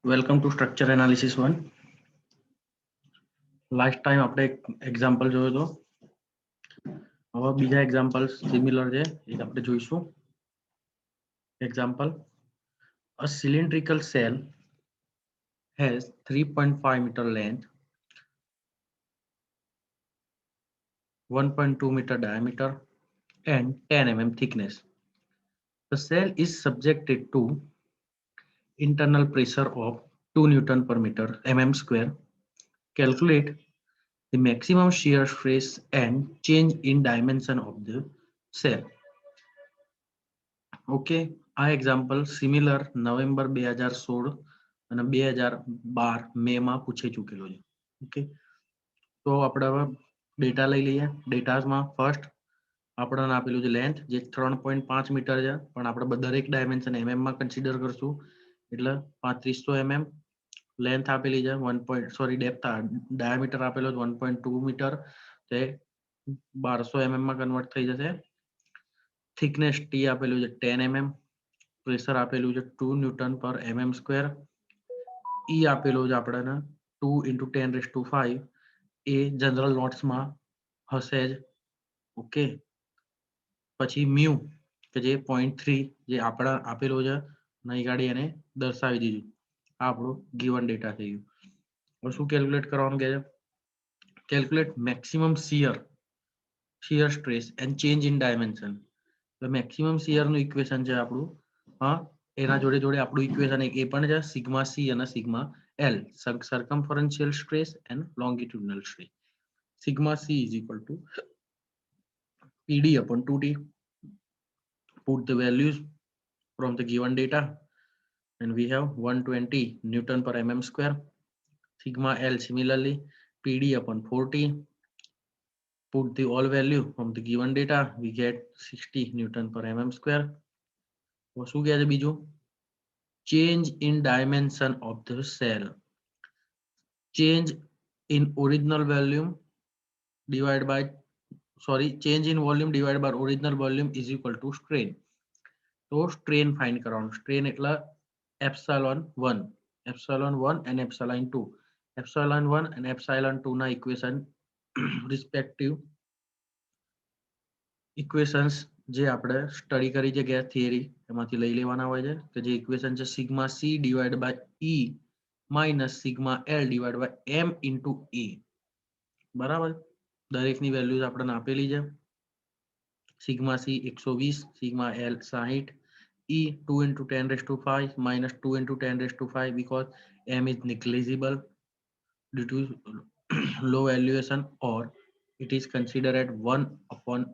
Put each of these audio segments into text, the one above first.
Welcome to structure analysis 1. Last time આપણે એક example જોયો હતો. હવે બીજા એક્ઝામ્પલ સિમિલર છે એ આપણે જોઈશું. Example: a cylindrical cell has 3.5 meter length, 1.2 meter diameter and 10 mm thickness. The cell is subjected to internal pressure of 2 Newton per meter mm square. Calculate the maximum shear stress and change in dimension of the cell. Okay, આ example similar November 2016 અને 2012 મેમાં પૂછાઈ ચૂકેલો છે. Okay, તો આપણે હવે data લઈ લઈએ. ડેટામાં ફર્સ્ટ આપણને આપેલું છે લેન્થ, જે 3.5 મીટર છે, પણ આપણે દરેક ડાયમેન્શન એમએમમાં કન્સિડર કરશું, એટલે 3500 mm. લેન્થ આપેલી છે 1. ડેપ્થ ડાયામીટર આપેલો 1.2 મીટર, તે 1200 mm માં કન્વર્ટ થઈ જશે. થિકનેસ ટી આપેલું છે 10 mm. પ્રેશર આપેલું છે 2 ન્યૂટન પર mm સ્ક્વેર. ઈ આપેલું છે આપણને 2 × 10⁵ એ જનરલ નોટ્સમાં હશે જ. ઓકે, પછી મ્યુ કે જે 0.3 જે આપણા આપેલું છે, નહીં ગાડી એને દર્શાવી દીધું. આ આપણું ગિવન ડેટા થઈ ગયું. હવે શું કેલ્ક્યુલેટ કરવાનું કે છે? Calculate maximum shear stress and change in dimension. એટલે મેક્સિમમ શિયરનું ઇક્વેશન છે આપણું. હા, એના જોડે જોડે આપણું ઇક્વેશન એ પણ છે સિગ્મા સી અને sigma L, circumferential stress and longitudinal stress. Sigma C is equal to PD upon 2T. Put the values from the given data and we have 120 Newton per mm square. Sigma L similarly PD upon 4T. Put the all value from the given data, we get 60 Newton per mm square. શું કહે છે બીજું? Change in dimension of the cell. Change in original volume divided by change in volume divided by original volume is equal to strain. તો strain find કરવાનું. Strain એટલે ε1 and ε2. ε1 and ε2 ના equation respective equations જે આપણે study કરી છે ગયા theory, એમાંથી લઈ લેવાના હોય છે. કે જે ઇક્વેશન છે sigma C divide by E minus sigma L divide by M into A. બરાબર, દરેકની વેલ્યુઝ આપણને આપેલી છે. Sigma C 120, sigma L 60, E 2 × 10⁵ minus 2 × 10⁵ because M is negligible due to low valuation, or it is considered at 1 upon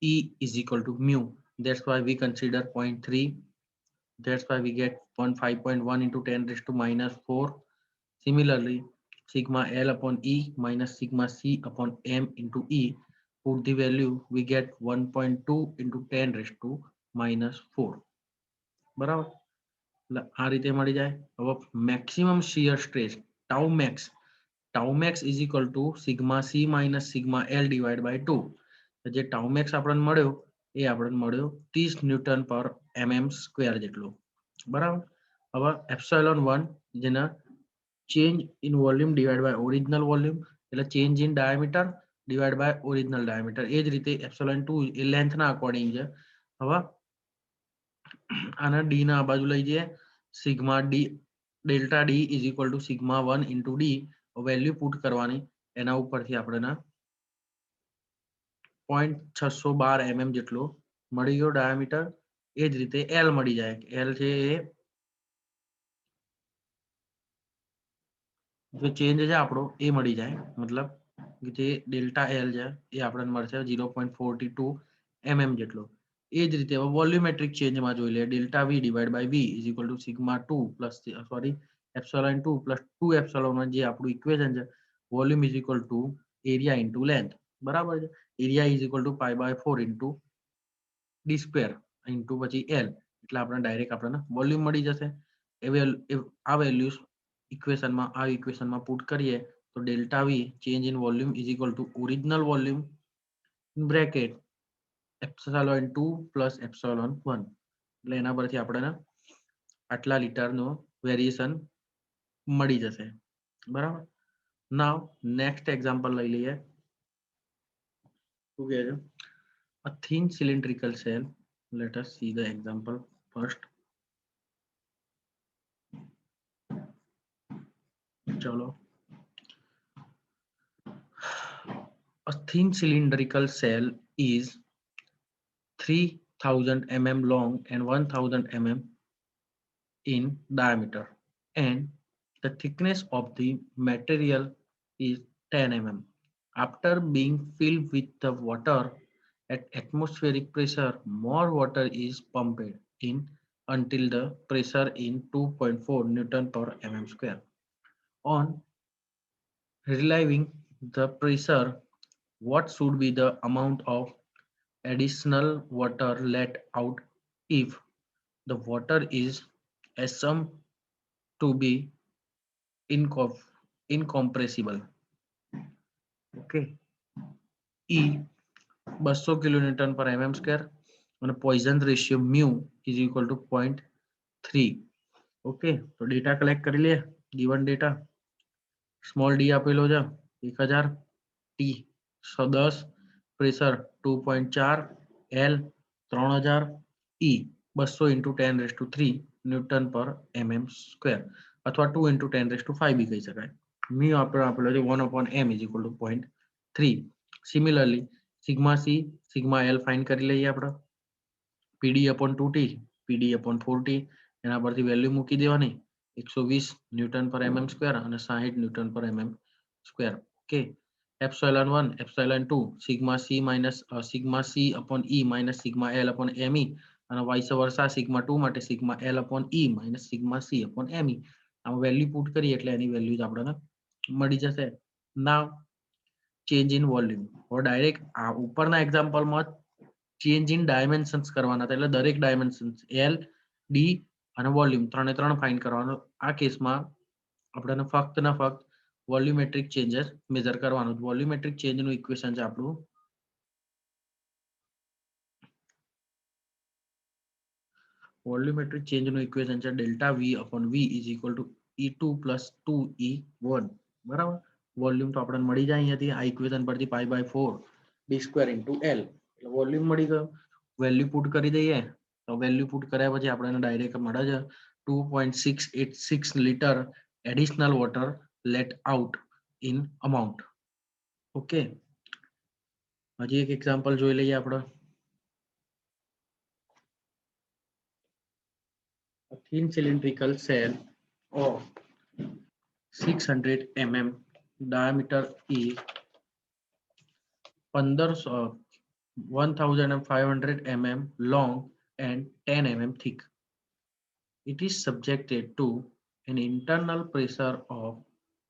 E is equal to mu. That's why we consider 0.3. That's why we get 5.1 × 10⁻⁴. Similarly, sigma L upon E minus sigma C upon M into E. Put the value, we get 1.2 × 10⁻⁴. બરાબર, એટલે આ રીતે મળી જાય. હવે maximum shear stress tau max is equal to sigma C minus sigma L divide by 2. જે tau max આપણને મળ્યો એ આપણને મળ્યો 30 ન્યૂટન પર mm સ્ક્વેર જેટલો. બરાબર, હવે ε1 જેના change in volume divide by original volume, એટલે change in diameter divide by original diameter. એ જ રીતે ε2 એ લેન્થના અકોર્ડિંગ છે. હવે આના ડી ના આ બાજુ લઈ જઈએ. Sigma D delta D is equal to sigma 1 into D. Value put કરવાની, એના ઉપરથી આપણે 0.612 mm જેટલો મળી ગયો ડાયામીટર. એ જ રીતે એલ મળી જાય. એલ છે એ જે ચેન્જ છે આપણો એ મળી જાય, મતલબ જે ડેલ્ટા એલ છે એ આપણને મળશે 0.42 mm જેટલો. એ જ રીતે હવે વોલ્યુમેટ્રિક ચેન્જમાં જોઈ લે. Delta V divide by V is equal to sigma 2 plus ε2 plus 2ε1, જે આપણું ઇક્વેશન છે. Volume is equal to area into length. બરાબર છે. Area is equal to π/4 into D square into પછી એલ, એટલે આપણે ડાયરેક્ટ આપણને વોલ્યુમ મળી જશે. આ વેલ્યુઝ ઇક્વેશનમાં પુટ કરીએ તો delta V change in volume is equal to original volume bracket ε2 plus ε1. એટલે એના પરથી આપણે આટલા લીટરનો વેરિએશન મળી જશે બરાબર. નાવ નેક્સ્ટ એક્ઝામ્પલ લઈ લઈએ. શું કહે છે? A thin cylindrical cell. Let us see the example first. ચલો. A thin cylindrical cell is 3000 mm long and 1000 mm in diameter, and the thickness of the material is 10 mm. After being filled with the water at atmospheric pressure, more water is pumped in until the pressure in 2.4 Newton per mm square. On relieving the pressure, what should be the amount of additional water let out if the water is assumed to be incompressible? Okay. E 200 kilonewton per mm square and poison ratio mu is equal to 0.3. Okay, તો data collect કરી લે. Given data small D આપેલો છે 1000, T 110, pressure 2.4, L 3000, ઈ 200 into 10⁻³ newton પર mm square અથવા 2 into 10⁵ બી કહી શકાય. Mu આપેલો છે 1/m is equal to 0.3. Similarly sigma C sigma L find કરી લઈએ આપણે. PD/2T, PD/4T એના પરથી વેલ્યુ મૂકી દેવાની 120 ન્યૂટન પર mm સ્ક્વેર અને 60 ન્યૂટન પર mm square. Okay. ε1 ε2 sigma C minus sigma C upon E minus sigma L upon M E અને વાઇસ વર્સા સિગ્મા 2 માટે sigma L upon E minus sigma C upon M E. આમાં value put કરીએ એટલે એની value આપણને મળી જશે. Now change in volume. હવે ડાયરેક્ટ આ ઉપરના એક્ઝામ્પલમાં ચેન્જ ઇન ડાયમેન્શન્સ કરવાના હતા, એટલે દરેક ડાયમેન્શન્સ એલ ડી અને વોલ્યુમ 3 ફાઇન્ડ કરવાનો. આ કેસમાં આપણને ફક્ત ને ફક્ત વોલ્યુમેટ્રિક ચેન્જીસ મેજર કરવાનું. વોલ્યુમેટ્રિક ચેન્જનું ઇક્વેશન છે આપણું વોલ્યુમેટ્રિક ચેન્જનું ઇક્વેશન છે delta v upon v is equal to E2 + 2E1. બરાબર. વોલ્યુમ તો આપણને મળી જાય અહીંયાથી આ ઇક્વેશન પરથી π/4 d² into L. એટલે વોલ્યુમ મળી ગયો. વેલ્યુ પુટ કરી દઈએ તો વેલ્યુ પુટ કર્યા પછી આપણને ડાયરેક્ટ મળે છે 2.686 litre additional water let out in amount. Okay. હજી એક એક્ઝામ્પલ જોઈ લઈએ આપણે. A thin cylindrical cell of 600 mm diameter is 1500 mm long and 10 mm thick. It is subjected to an internal pressure of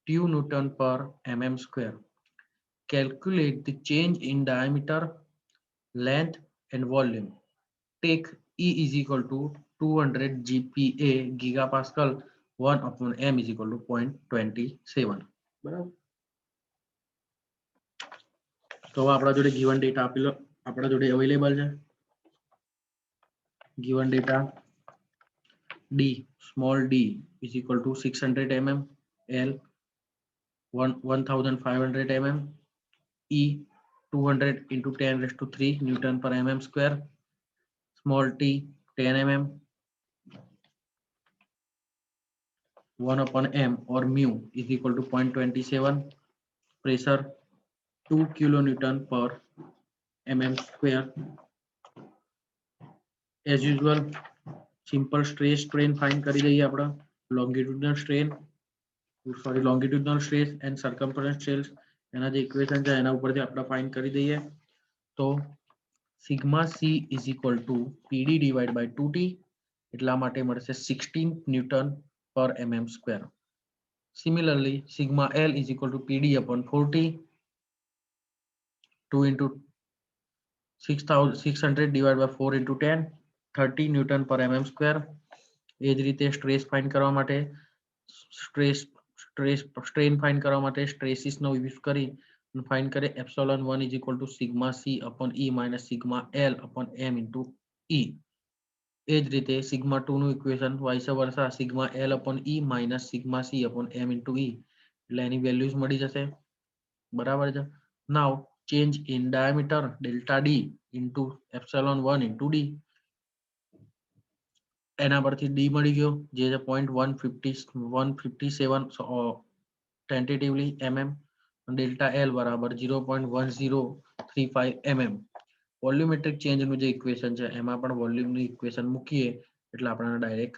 2 Newton per mm square. Calculate the change in diameter, length and volume. Take E is equal to 200 GPa gigapascal 1/m is equal to 0.27. બરાબર. તો આપણા જોડે given data આપેલો આપણા જોડે available છે. Given data D small d is equal to 600 mm, L 1500 mm, E 200 into 10⁻³ Newton per mm square, small t 10 mm, 1/m or mu is equal to 0.27, pressure 2 kilonewton per mm square. As usual, simple stress strain find કરી દઈએ આપણે. longitudinal stress and circumference stress એના જે equation છે એના ઉપરથી આપણે find કરી દઈએ તો sigma C is equal to PD divide by 2T એટલા માટે મળશે 16 ન્યૂટન પર mm square. Similarly sigma l is equal to PD/4T 2 into 600 divided by 4 into 10 30 newton પર mm સ્ક્વેર. એ જ રીતે સ્ટ્રેસ ફાઇન્ડ કરવા માટે સ્ટ્રેન ફાઇન્ડ કરવા માટે સ્ટ્રેસીસનો યુઝ કરી ફાઇન્ડ કરે ε1 is equal to sigma c upon e minus sigma l upon m into e. એ જ રીતે સિગ્મા 2 નું equation vice versa sigma L upon E minus sigma C upon M into E, એટલે એની values મળી જશે. બરાબર છે. Now change in diameter delta D into epsilon 1 into D, એના પરથી D મળી ગયો જે છે 0.157 ટેન્ટેટિવલી mm, ડેલ્ટા L બરાબર 0.1035 mm. વોલ્યુમેટ્રિક ચેન્જ નું જે ઇક્વેશન છે એમાં પણ વોલ્યુમનું ઇક્વેશન મૂકીએ એટલે આપણને ડાયરેક્ટ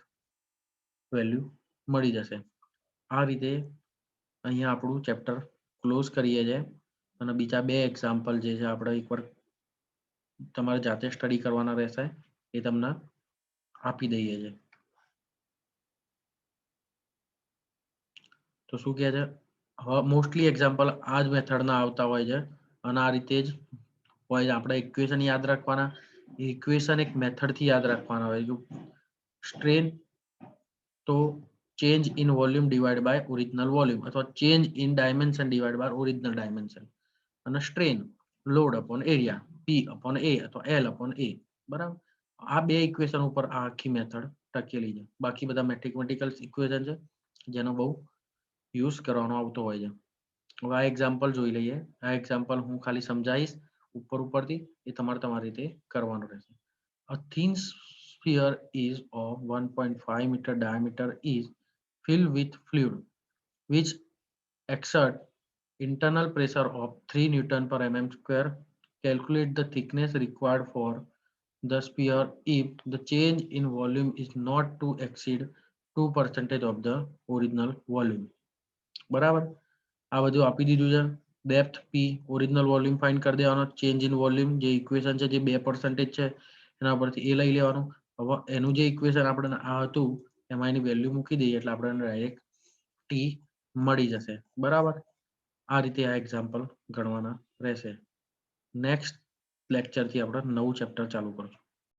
વેલ્યુ મળી જશે. આ રીતે અહીંયા આપણું ચેપ્ટર ક્લોઝ કરીએ છીએ અને બીજા બે એક્ઝામ્પલ જે છે આપણે એકવાર તમારે જાતે સ્ટડી કરવાના રહેશે એ તમને આપી દઈએ છે. તો શું કહે છે, હવે મોસ્ટલી એક્ઝામ્પલ આ જ મેથડના આવતા હોય છે અને આ રીતે જ હોય છે. આપણે ઇક્વેશન યાદ રાખવાના, ઇક્વેશન એક મેથડથી યાદ રાખવાના હોય છે. સ્ટ્રેન તો change in volume divide by original volume અથવા change in dimension divide by original dimension, અને strain load upon area P upon A અથવા L અપોન A. બરાબર, આ બે ઇક્વેશન ઉપર આ આખી મેથડ ટકેલી છે. બાકી બધા મેથેમેટિકલ ઇક્વેશન છે જેનો બહુ યુઝ કરવાનો આવતો હોય છે. હવે આ એક્ઝામ્પલ જોઈ લઈએ. આ એક્ઝામ્પલ હું ખાલી સમજાવીશ ઉપરથી, એ તમારી રીતે કરવાનું રહેશે. A thin sphere is of 1.5 meter diameter is filled with fluid which exert internal pressure of 3 Newton per mm square. Calculate the thickness required for the sphere if the change in volume is not to exceed 2% of the original volume. બરાબર, આ બધું આપી દીધું છે. Depth P, original volume find કરી દેવાનો, change in volume જે equation છે જે 2% છે એના પરથી એ લઈ લેવાનું. હવે એનું જે ઇક્વેશન આપણે આ હતું એમાં એની વેલ્યુ મૂકી દઈએ એટલે આપણે ડાયરેક્ટ T મળી જશે. બરાબર, આ રીતે આ એક્ઝામ્પલ ગણવાના રહેશે. નેક્સ્ટ લેક્ચરથી આપણે નવું ચેપ્ટર ચાલુ કરશું.